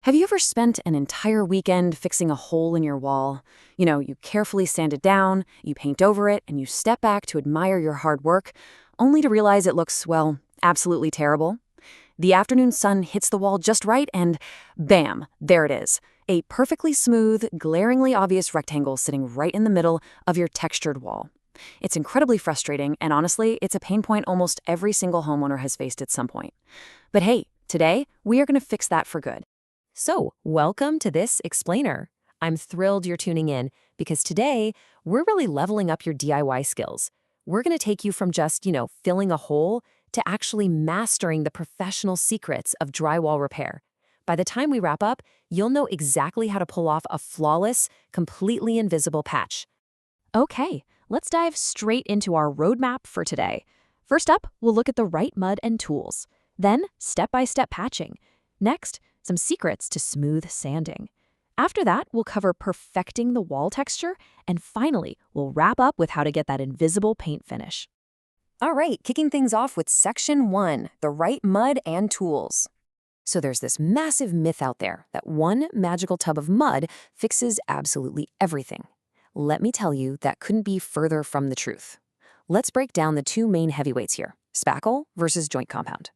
Have you ever spent an entire weekend fixing a hole in your wall? You carefully sand it down, you paint over it, and you step back to admire your hard work, only to realize it looks, well, absolutely terrible? The afternoon sun hits the wall just right, and bam, there it is. A perfectly smooth, glaringly obvious rectangle sitting right in the middle of your textured wall. It's incredibly frustrating, and honestly, it's a pain point almost every single homeowner has faced at some point. But hey, today, we are going to fix that for good. So, welcome to this explainer. I'm thrilled you're tuning in because today we're really leveling up your DIY skills. We're going to take you from just, filling a hole to actually mastering the professional secrets of drywall repair. By the time we wrap up, you'll know exactly how to pull off a flawless, completely invisible patch. Okay, let's dive straight into our roadmap for today. First up, we'll look at the right mud and tools. Then, step-by-step patching. Next, some secrets to smooth sanding. After that, we'll cover perfecting the wall texture, and finally, we'll wrap up with how to get that invisible paint finish. All right, kicking things off with Section 1, the right mud and tools. So there's this massive myth out there that one magical tub of mud fixes absolutely everything. Let me tell you, that couldn't be further from the truth. Let's break down the two main heavyweights here, spackle versus joint compound.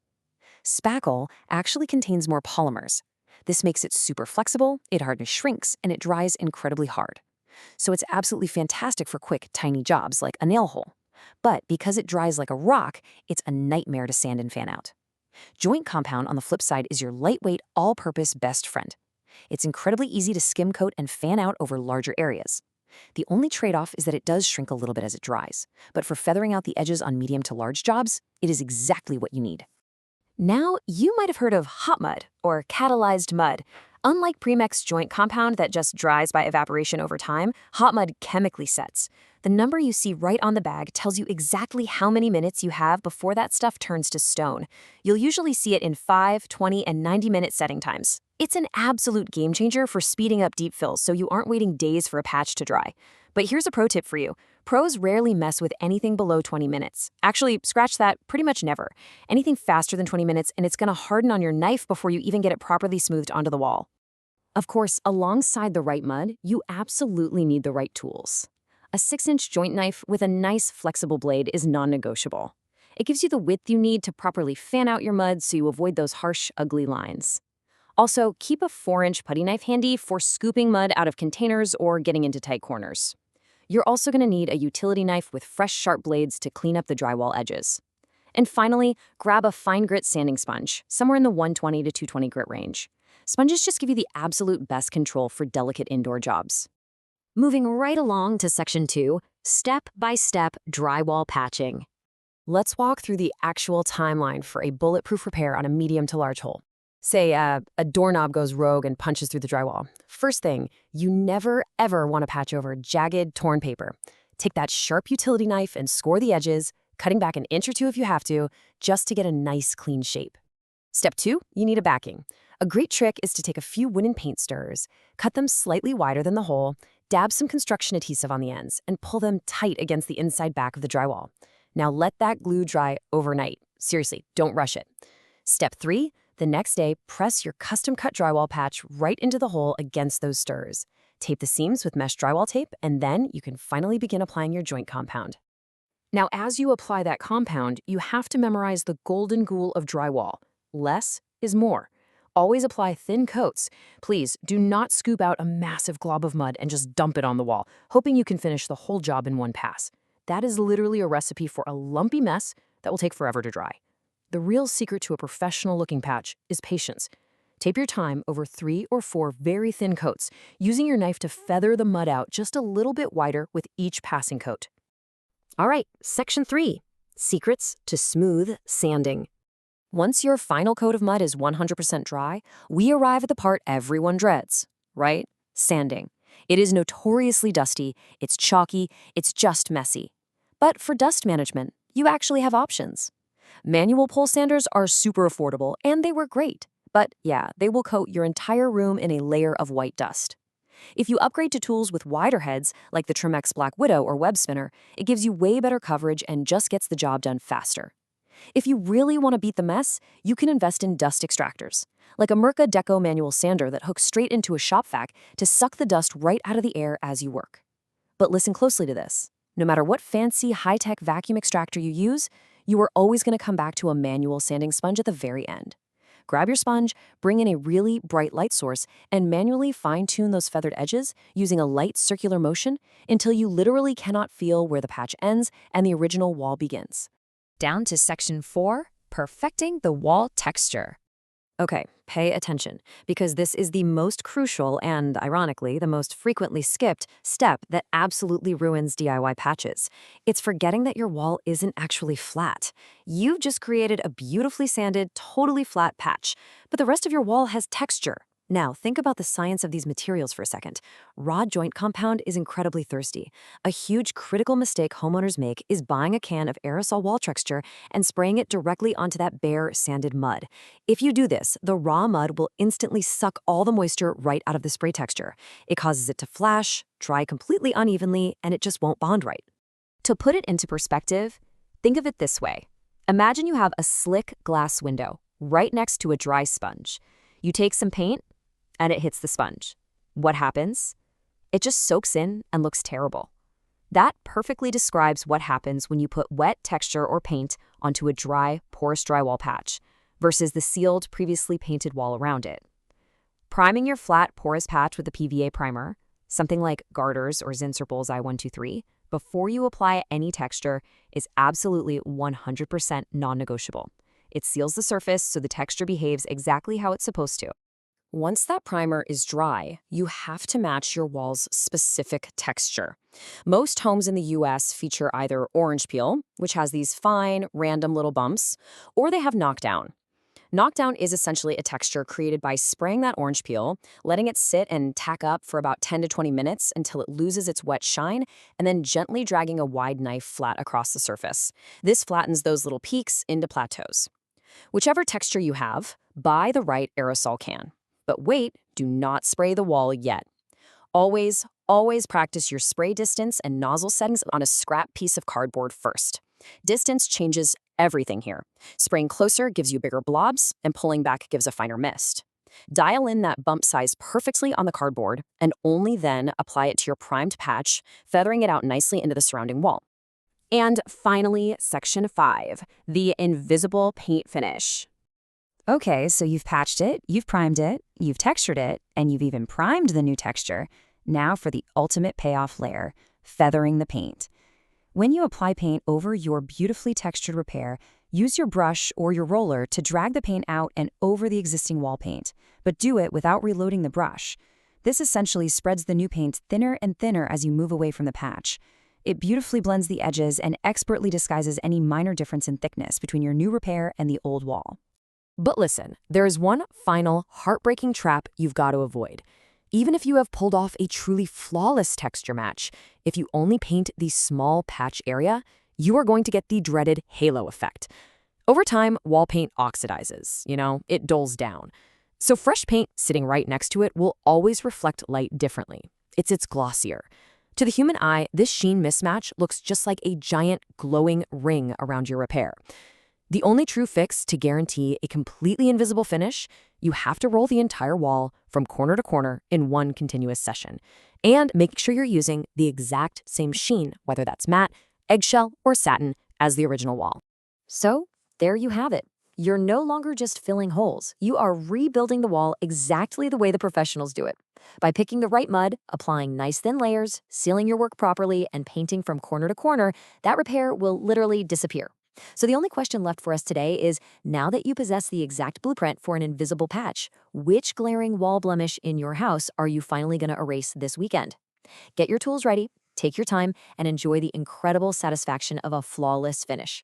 Spackle actually contains more polymers. This makes it super flexible, it hardly shrinks, and it dries incredibly hard. So it's absolutely fantastic for quick, tiny jobs like a nail hole. But because it dries like a rock, it's a nightmare to sand and fan out. Joint compound, on the flip side, is your lightweight, all-purpose best friend. It's incredibly easy to skim coat and fan out over larger areas. The only trade-off is that it does shrink a little bit as it dries, but for feathering out the edges on medium to large jobs, it is exactly what you need. Now, you might have heard of hot mud or catalyzed mud. Unlike Premex joint compound that just dries by evaporation over time, hot mud chemically sets. The number you see right on the bag tells you exactly how many minutes you have before that stuff turns to stone. You'll usually see it in 5, 20, and 90-minute setting times. It's an absolute game changer for speeding up deep fills so you aren't waiting days for a patch to dry. But here's a pro tip for you. Pros rarely mess with anything below 20 minutes. Actually, scratch that, pretty much never. Anything faster than 20 minutes and it's gonna harden on your knife before you even get it properly smoothed onto the wall. Of course, alongside the right mud, you absolutely need the right tools. A 6-inch joint knife with a nice flexible blade is non-negotiable. It gives you the width you need to properly fan out your mud so you avoid those harsh, ugly lines. Also, keep a 4-inch putty knife handy for scooping mud out of containers or getting into tight corners. You're also going to need a utility knife with fresh, sharp blades to clean up the drywall edges. And finally, grab a fine grit sanding sponge, somewhere in the 120 to 220 grit range. Sponges just give you the absolute best control for delicate indoor jobs. Moving right along to Section 2, step-by-step drywall patching. Let's walk through the actual timeline for a bulletproof repair on a medium to large hole. Say a doorknob goes rogue and punches through the drywall. First thing, you never, ever want to patch over jagged, torn paper. Take that sharp utility knife and score the edges, cutting back an inch or two if you have to, just to get a nice, clean shape. Step 2, you need a backing. A great trick is to take a few wooden paint stirrers, cut them slightly wider than the hole, dab some construction adhesive on the ends, and pull them tight against the inside back of the drywall. Now let that glue dry overnight. Seriously, don't rush it. Step 3, the next day, press your custom-cut drywall patch right into the hole against those stirrers. Tape the seams with mesh drywall tape, and then you can finally begin applying your joint compound. Now, as you apply that compound, you have to memorize the golden rule of drywall. Less is more. Always apply thin coats. Please do not scoop out a massive glob of mud and just dump it on the wall, hoping you can finish the whole job in one pass. That is literally a recipe for a lumpy mess that will take forever to dry. The real secret to a professional-looking patch is patience. Tape your time over 3 or 4 very thin coats, using your knife to feather the mud out just a little bit wider with each passing coat. All right, Section 3, secrets to smooth sanding. Once your final coat of mud is 100% dry, we arrive at the part everyone dreads, right? Sanding. It is notoriously dusty, it's chalky, it's just messy. But for dust management, you actually have options. Manual pole sanders are super affordable, and they work great. But yeah, they will coat your entire room in a layer of white dust. If you upgrade to tools with wider heads, like the Tremex Black Widow or Web Spinner, it gives you way better coverage and just gets the job done faster. If you really want to beat the mess, you can invest in dust extractors, like a Mirka Deco manual sander that hooks straight into a shop vac to suck the dust right out of the air as you work. But listen closely to this. No matter what fancy, high-tech vacuum extractor you use, you are always going to come back to a manual sanding sponge at the very end. Grab your sponge, bring in a really bright light source, and manually fine-tune those feathered edges using a light circular motion until you literally cannot feel where the patch ends and the original wall begins. Down to section 4, perfecting the wall texture. Okay, pay attention, because this is the most crucial and, ironically, the most frequently skipped step that absolutely ruins DIY patches. It's forgetting that your wall isn't actually flat. You've just created a beautifully sanded, totally flat patch, but the rest of your wall has texture. Now, think about the science of these materials for a second. Raw joint compound is incredibly thirsty. A huge critical mistake homeowners make is buying a can of aerosol wall texture and spraying it directly onto that bare, sanded mud. If you do this, the raw mud will instantly suck all the moisture right out of the spray texture. It causes it to flash, dry completely unevenly, and it just won't bond right. To put it into perspective, think of it this way. Imagine you have a slick glass window right next to a dry sponge. You take some paint, and it hits the sponge. What happens? It just soaks in and looks terrible. That perfectly describes what happens when you put wet texture or paint onto a dry, porous drywall patch versus the sealed, previously painted wall around it. Priming your flat, porous patch with a PVA primer, something like Garter's or Zinsser Bullseye 123, before you apply any texture is absolutely 100% non-negotiable. It seals the surface so the texture behaves exactly how it's supposed to. Once that primer is dry, you have to match your wall's specific texture. Most homes in the US feature either orange peel, which has these fine, random little bumps, or they have knockdown. Knockdown is essentially a texture created by spraying that orange peel, letting it sit and tack up for about 10 to 20 minutes until it loses its wet shine, and then gently dragging a wide knife flat across the surface. This flattens those little peaks into plateaus. Whichever texture you have, buy the right aerosol can. But wait, do not spray the wall yet. Always practice your spray distance and nozzle settings on a scrap piece of cardboard first. Distance changes everything here. Spraying closer gives you bigger blobs, and pulling back gives a finer mist. Dial in that bump size perfectly on the cardboard, and only then apply it to your primed patch, feathering it out nicely into the surrounding wall. And finally, section 5, the invisible paint finish. Okay, so you've patched it, you've primed it, you've textured it, and you've even primed the new texture. Now for the ultimate payoff layer, feathering the paint. When you apply paint over your beautifully textured repair, use your brush or your roller to drag the paint out and over the existing wall paint, but do it without reloading the brush. This essentially spreads the new paint thinner and thinner as you move away from the patch. It beautifully blends the edges and expertly disguises any minor difference in thickness between your new repair and the old wall. But listen, there is one final heartbreaking trap you've got to avoid. Even if you have pulled off a truly flawless texture match, if you only paint the small patch area, you are going to get the dreaded halo effect. Over time, wall paint oxidizes, it dulls down. So fresh paint sitting right next to it will always reflect light differently. It's glossier. To the human eye, this sheen mismatch looks just like a giant glowing ring around your repair. The only true fix to guarantee a completely invisible finish, you have to roll the entire wall from corner to corner in one continuous session. And make sure you're using the exact same sheen, whether that's matte, eggshell, or satin, as the original wall. So, there you have it. You're no longer just filling holes. You are rebuilding the wall exactly the way the professionals do it. By picking the right mud, applying nice thin layers, sealing your work properly, and painting from corner to corner, that repair will literally disappear. So the only question left for us today is, now that you possess the exact blueprint for an invisible patch, which glaring wall blemish in your house are you finally going to erase this weekend? Get your tools ready, take your time, and enjoy the incredible satisfaction of a flawless finish.